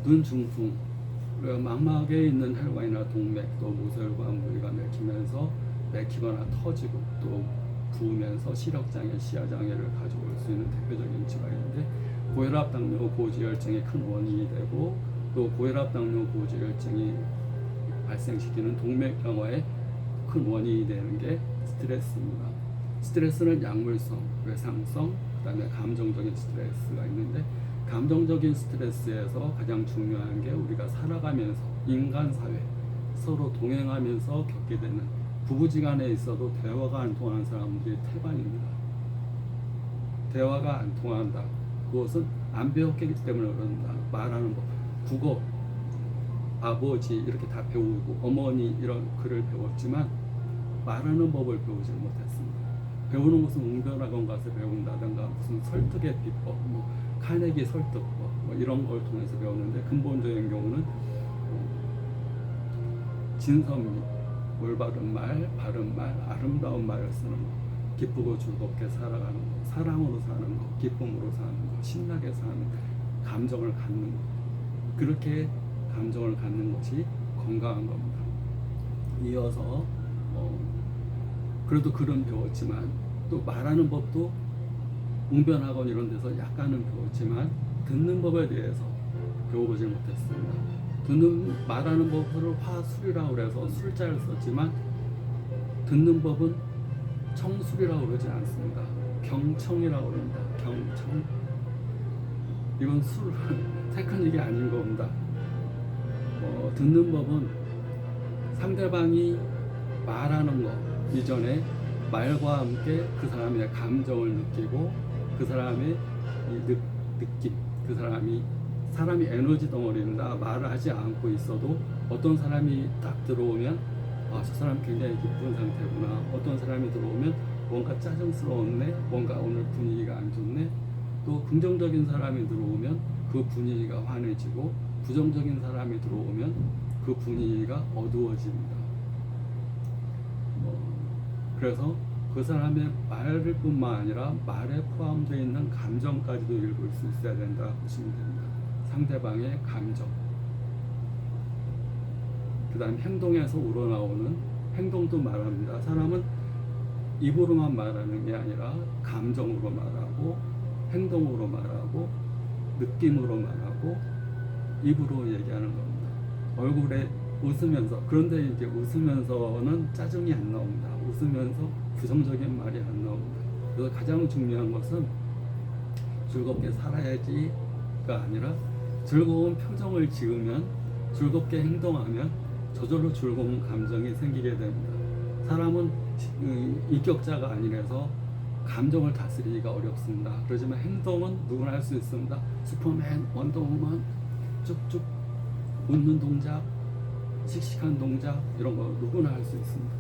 눈 중풍, 망막에 있는 혈관이나 동맥, 또 모세혈관 부위가 맥히면서 맥히거나 터지고 또 부으면서 시력장애, 시야장애를 가져올 수 있는 대표적인 질환인데, 고혈압, 당뇨, 고지혈증의 큰 원인이 되고, 또 고혈압, 당뇨, 고지혈증이 발생시키는 동맥경화의 큰 원인이 되는 게 스트레스입니다. 스트레스는 약물성, 외상성, 그다음에 감정적인 스트레스가 있는데, 감정적인 스트레스에서 가장 중요한 게 우리가 살아가면서 인간 사회 서로 동행하면서 겪게 되는, 부부지간에 있어도 대화가 안 통하는 사람들이 태반입니다. 대화가 안 통한다. 그것은 안 배웠기 때문에 그런다. 말하는 법, 국어, 아버지 이렇게 다 배우고 어머니 이런 글을 배웠지만 말하는 법을 배우지 못했습니다. 배우는 것은 웅변학원 가서 배운다든가 무슨 설득의 비법, 뭐 카네기 설득법 뭐 이런 걸 통해서 배우는데, 근본적인 경우는 진선미, 올바른 말, 바른 말, 아름다운 말을 쓰는 것, 기쁘고 즐겁게 살아가는 것, 사랑으로 사는 것, 기쁨으로 사는 것, 신나게 사는 것, 감정을 갖는 것, 그렇게 감정을 갖는 것이 건강한 겁니다. 이어서 그래도 글은 배웠지만 또 말하는 법도 웅변학원 이런 데서 약간은 배웠지만 듣는 법에 대해서 배워보지 못했습니다. 말하는 법을 화술이라고 그래서 술자를 썼지만, 듣는 법은 청술이라고 그러지 않습니다. 경청이라고 그럽니다. 경청. 이건 술 테크닉이 아닌 겁니다. 듣는 법은 상대방이 말하는 것 이전에 말과 함께 그 사람의 감정을 느끼고, 그 사람의 이 느낌, 그 사람이 에너지 덩어리입니다. 말을 하지 않고 있어도 어떤 사람이 딱 들어오면 저 사람 굉장히 기쁜 상태구나, 어떤 사람이 들어오면 뭔가 짜증스러웠네, 뭔가 오늘 분위기가 안 좋네, 또 긍정적인 사람이 들어오면 그 분위기가 환해지고, 부정적인 사람이 들어오면 그 분위기가 어두워집니다. 그래서 그 사람의 말을 뿐만 아니라 말에 포함되어 있는 감정까지도 읽을 수 있어야 된다 보시면 됩니다. 상대방의 감정, 그 다음 행동에서 우러나오는 행동도 말합니다. 사람은 입으로만 말하는 게 아니라 감정으로 말하고, 행동으로 말하고, 느낌으로 말하고, 입으로 얘기하는 겁니다. 얼굴에 웃으면서, 그런데 이제 웃으면서는 짜증이 안 나옵니다. 웃으면서 부정적인 말이 안 나옵니다. 그래서 가장 중요한 것은 즐겁게 살아야지가 아니라, 즐거운 표정을 지으면, 즐겁게 행동하면 저절로 즐거운 감정이 생기게 됩니다. 사람은 인격자가 아니라서 감정을 다스리기가 어렵습니다. 그렇지만 행동은 누구나 할 수 있습니다. 슈퍼맨, 원더우먼, 쭉쭉 웃는 동작, 씩씩한 동작, 이런 거 누구나 할 수 있습니다.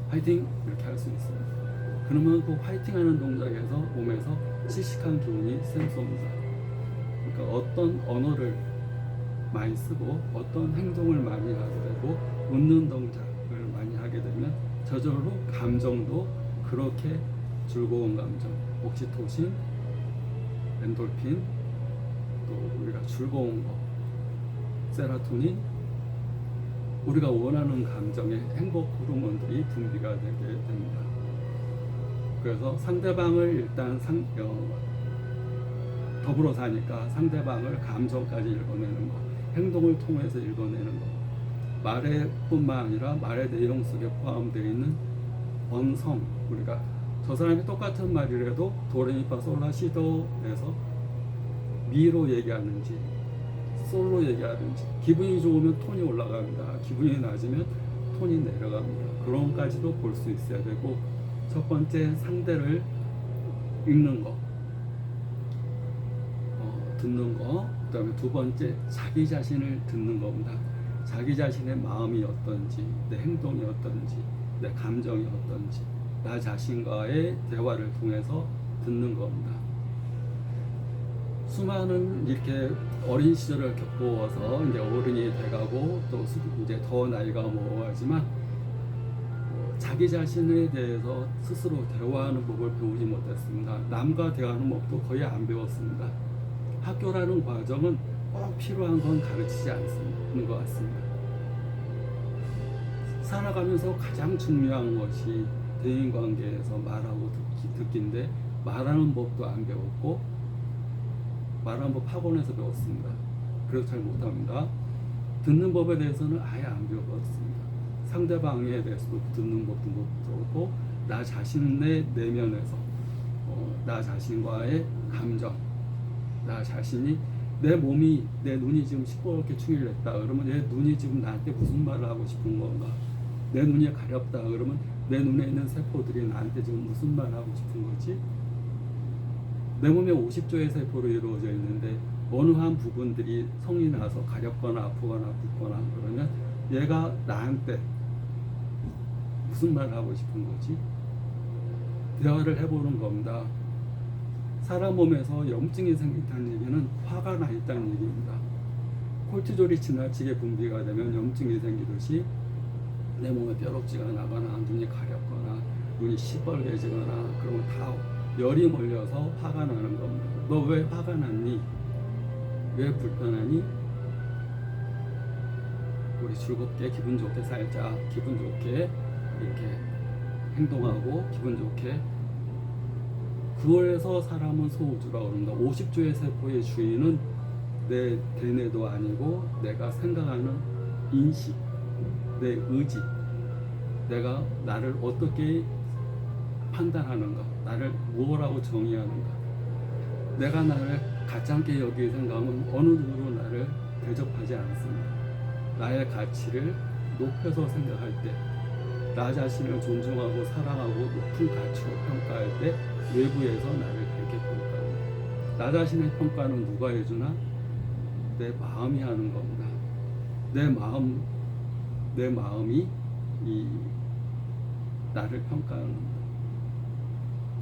화이팅! 이렇게 할 수 있습니다. 그러면 그 화이팅하는 동작에서 몸에서 씩씩한 기운이 샘솟습니다. 그러니까 어떤 언어를 많이 쓰고 어떤 행동을 많이 하게 되고 웃는 동작을 많이 하게 되면 저절로 감정도 그렇게 즐거운 감정, 옥시토신, 엔돌핀, 또 우리가 즐거운 거, 세로토닌, 우리가 원하는 감정의 행복 호르몬들이 분비가 되게 됩니다. 그래서 상대방을 일단 더불어 사니까 상대방을 감정까지 읽어내는 것, 행동을 통해서 읽어내는 것, 말에 뿐만 아니라 말의 내용 속에 포함되어 있는 언성, 우리가 저 사람이 똑같은 말이라도 도레미파 솔라시도에서 미로 얘기하는지 솔로 얘기하는지, 기분이 좋으면 톤이 올라갑니다. 기분이 낮으면 톤이 내려갑니다. 그런 것까지도 볼 수 있어야 되고, 첫 번째 상대를 읽는 거, 듣는 거, 그 다음에 두 번째 자기 자신을 듣는 겁니다. 자기 자신의 마음이 어떤지, 내 행동이 어떤지, 내 감정이 어떤지, 나 자신과의 대화를 통해서 듣는 겁니다. 수많은 이렇게 어린 시절을 겪어서 이제 어른이 돼가고 또 이제 더 나이가 먹어가지만 자기 자신에 대해서 스스로 대화하는 법을 배우지 못했습니다. 남과 대화하는 법도 거의 안 배웠습니다. 학교라는 과정은 꼭 필요한 건 가르치지 않는 것 같습니다. 살아가면서 가장 중요한 것이 대인관계에서 말하고 듣기인데 말하는 법도 안 배웠고 말하는 법 학원에서 배웠습니다. 그래서 잘 못합니다. 듣는 법에 대해서는 아예 안 배워봤습니다. 상대방에 대해서도 듣는 법도 못 배웠고 나 자신의 내면에서 나 자신과의 감정, 나 자신이 내 몸이 내 눈이 지금 시뻘겋게 충혈했다 그러면 내 눈이 지금 나한테 무슨 말을 하고 싶은 건가? 내 눈이 가렵다 그러면 내 눈에 있는 세포들이 나한테 지금 무슨 말을 하고 싶은 거지? 내 몸에 50조의 세포로 이루어져 있는데 어느 한 부분들이 성이 나서 가렵거나 아프거나 붓거나 그러면 얘가 나한테 무슨 말을 하고 싶은 거지? 대화를 해보는 겁니다. 사람 몸에서 염증이 생긴다는 얘기는 화가 나 있다는 얘기입니다. 콜티졸이 지나치게 분비가 되면 염증이 생기듯이 내 몸에 벼룩지가 나거나 눈이 가렵거나 눈이 시뻘개지거나 그러면 다 열이 몰려서 화가 나는 겁니다. 너 왜 화가 났니? 왜 불편하니? 우리 즐겁게 기분 좋게 살자. 기분 좋게 이렇게 행동하고 기분 좋게. 그걸해서 사람은 소우주라고 그럽니다. 50조의 세포의 주인은 내 대뇌도 아니고 내가 생각하는 인식, 내 의지, 내가 나를 어떻게 판단하는가, 나를 무엇라고 정의하는가, 내가 나를 가짜게 여길 생각은 어느 누구도 나를 대접하지 않습니다. 나의 가치를 높여서 생각할 때, 나 자신을 존중하고 사랑하고 높은 가치로 평가할 때 외부에서 나를 그렇게 평가합니다. 나 자신의 평가는 누가 해주나? 내 마음이 하는 겁니다. 내 마음이 나를 평가하는 겁니다.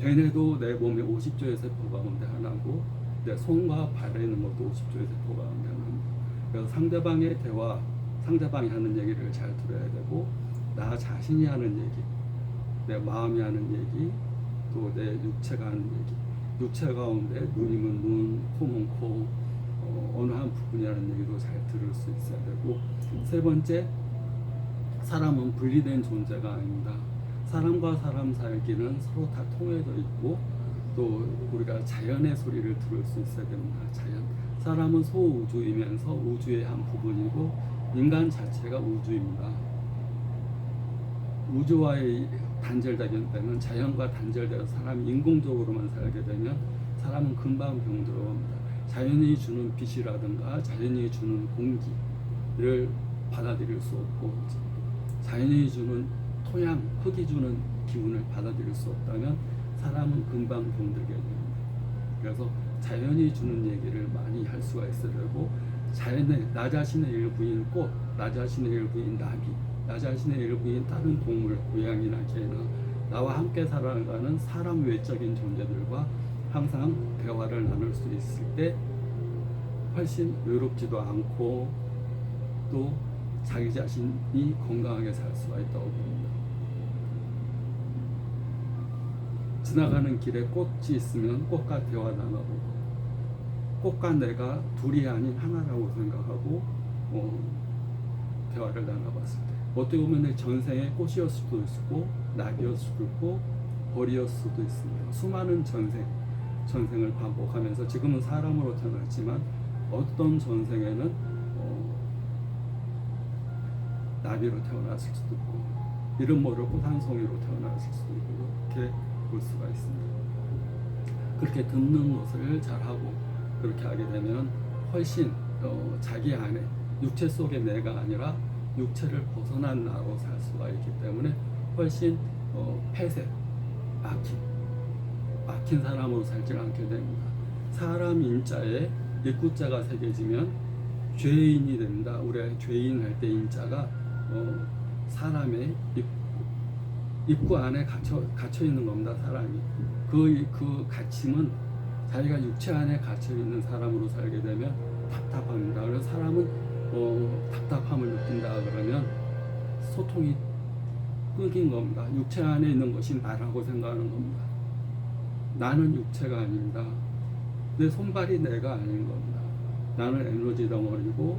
대뇌도 내 몸의 50조의 세포 가운데 하나고 내 손과 발에 있는 것도 50조의 세포 가운데 하나입니다. 그래서 상대방의 대화, 상대방이 하는 얘기를 잘 들어야 되고 나 자신이 하는 얘기, 내 마음이 하는 얘기, 또 내 육체가 하는 얘기, 육체 가운데 눈이면 눈, 코면 코, 어느 한 부분이라는 얘기도 잘 들을 수 있어야 되고, 세 번째, 사람은 분리된 존재가 아닙니다. 사람과 사람 살기는 서로 다 통해져 있고 또 우리가 자연의 소리를 들을 수 있어야 됩니다. 자연. 사람은 소우주이면서 우주의 한 부분이고 인간 자체가 우주입니다. 우주와의 단절되기 때문에 자연과 단절되어서 사람이 인공적으로만 살게 되면 사람은 금방 병들어 갑니다. 자연이 주는 빛이라든가 자연이 주는 공기를 받아들일 수 없고 자연이 주는 토양, 흙이 주는 기운을 받아들일 수 없다면 사람은 금방 병들게 됩니다. 그래서 자연이 주는 얘기를 많이 할 수가 있어야 되고 자연의 나 자신의 일부인 꽃, 나 자신의 일부인 나비, 나 자신의 일부인 다른 동물, 고양이나 개나 나와 함께 살아가는 사람 외적인 존재들과 항상 대화를 나눌 수 있을 때 훨씬 외롭지도 않고 또 자기 자신이 건강하게 살 수가 있다고 봅니다. 지나가는 길에 꽃이 있으면 꽃과 대화 나눠보고 꽃과 내가 둘이 아닌 하나라고 생각하고 대화를 나눠봤을 때 어떻게 보면 내 전생에 꽃이었을 수도 있고 낙이었을 수도 있고 벌이었을 수도 있습니다. 수많은 전생을 반복하면서 지금은 사람으로 태어났지만 어떤 전생에는 나비로 태어났을 수도 있고 이름 모를 꽃 한 송이로 태어났을 수도 있고 이렇게 볼 수가 있습니다. 그렇게 듣는 것을 잘하고 그렇게 하게 되면 훨씬 자기 안에 육체 속의 내가 아니라 육체를 벗어난 나로 살 수가 있기 때문에 훨씬 폐쇄, 막힌 사람으로 살지 않게 됩니다. 사람 인자에 입구자가 새겨지면 죄인이 됩니다. 우리가 죄인 할 때 인자가 사람의 입구 안에 갇혀 있는 겁니다. 사람이 그 갇힘은 자기가 육체 안에 갇혀 있는 사람으로 살게 되면 답답합니다. 그래서 사람은 답답함을 느낀다 그러면 소통이 끊긴 겁니다. 육체 안에 있는 것이 나라고 생각하는 겁니다. 나는 육체가 아닙니다. 내 손발이 내가 아닌 겁니다. 나는 에너지 덩어리고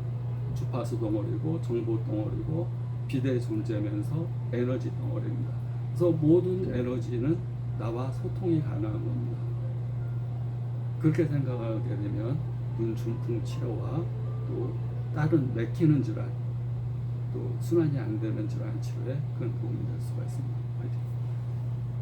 주파수 덩어리고 정보 덩어리고 비대 존재면서 에너지 덩어리입니다. 그래서 모든 에너지는 나와 소통이 가능한 겁니다. 그렇게 생각하게 되면 눈중풍 치료와 또 다른 맥히는 질환, 또 순환이 안 되는 질환 치료에 큰 도움이 될 수가 있습니다. 화이팅!